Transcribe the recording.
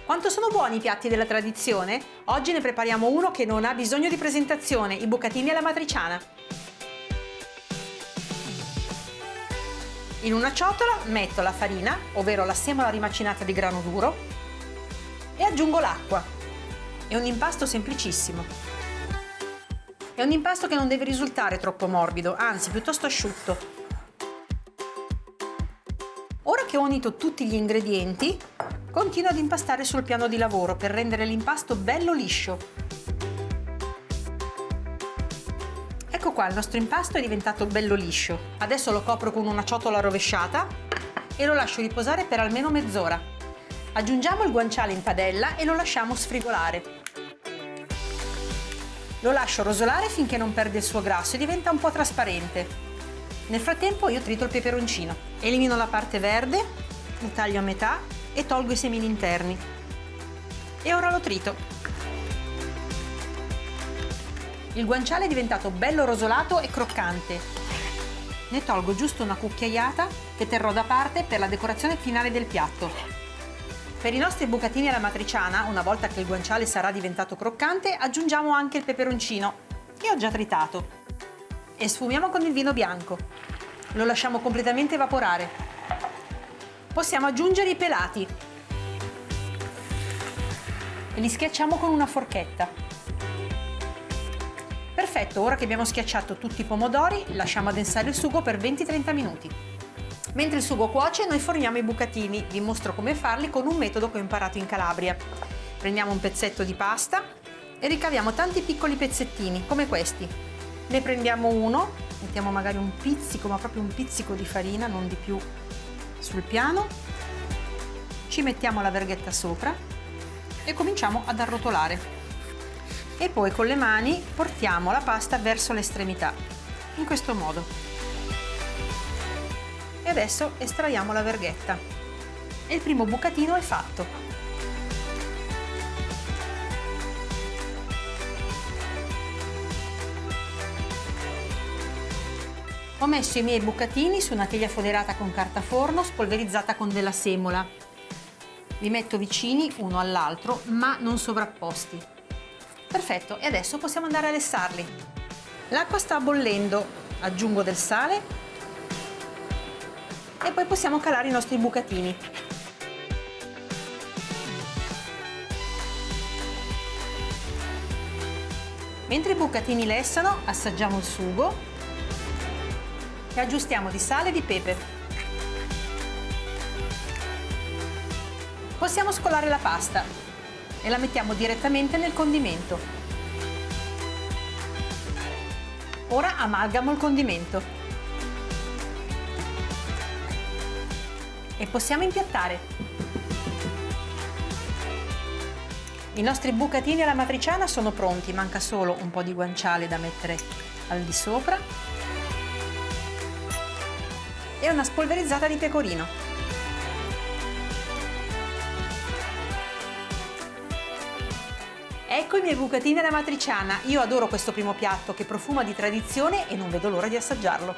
Quanto sono buoni i piatti della tradizione? Oggi ne prepariamo uno che non ha bisogno di presentazione, i bucatini alla matriciana. In una ciotola metto la farina, ovvero la semola rimacinata di grano duro, e aggiungo l'acqua. È un impasto semplicissimo. È un impasto che non deve risultare troppo morbido, anzi piuttosto asciutto. Ora che ho unito tutti gli ingredienti, continuo ad impastare sul piano di lavoro per rendere l'impasto bello liscio. Ecco qua, il nostro impasto è diventato bello liscio. Adesso lo copro con una ciotola rovesciata e lo lascio riposare per almeno mezz'ora. Aggiungiamo il guanciale in padella e lo lasciamo sfrigolare. Lo lascio rosolare finché non perde il suo grasso e diventa un po' trasparente. Nel frattempo io trito il peperoncino. Elimino la parte verde, lo taglio a metà e tolgo i semini interni. E ora lo trito. Il guanciale è diventato bello rosolato e croccante. Ne tolgo giusto una cucchiaiata che terrò da parte per la decorazione finale del piatto. Per i nostri bucatini alla matriciana, una volta che il guanciale sarà diventato croccante, aggiungiamo anche il peperoncino, che ho già tritato. E sfumiamo con il vino bianco. Lo lasciamo completamente evaporare. Possiamo aggiungere i pelati e li schiacciamo con una forchetta. Perfetto, ora che abbiamo schiacciato tutti i pomodori, lasciamo addensare il sugo per 20-30 minuti. Mentre il sugo cuoce, noi forniamo i bucatini. Vi mostro come farli con un metodo che ho imparato in Calabria. Prendiamo un pezzetto di pasta e ricaviamo tanti piccoli pezzettini, come questi. Ne prendiamo uno, mettiamo magari un pizzico, ma proprio un pizzico di farina, non di più, sul piano, ci mettiamo la verghetta sopra e cominciamo ad arrotolare e poi con le mani portiamo la pasta verso l'estremità, in questo modo. E adesso estraiamo la verghetta e il primo bucatino è fatto. Ho messo i miei bucatini su una teglia foderata con carta forno spolverizzata con della semola. Li metto vicini uno all'altro, ma non sovrapposti. Perfetto, e adesso possiamo andare a lessarli. L'acqua sta bollendo, aggiungo del sale e poi possiamo calare i nostri bucatini. Mentre i bucatini lessano, assaggiamo il sugo e aggiustiamo di sale e di pepe. Possiamo scolare la pasta e la mettiamo direttamente nel condimento. Ora amalgamo il condimento e possiamo impiattare. I nostri bucatini alla matriciana sono pronti, manca solo un po' di guanciale da mettere al di sopra e una spolverizzata di pecorino. Ecco i miei bucatini alla matriciana. Io adoro questo primo piatto che profuma di tradizione e non vedo l'ora di assaggiarlo.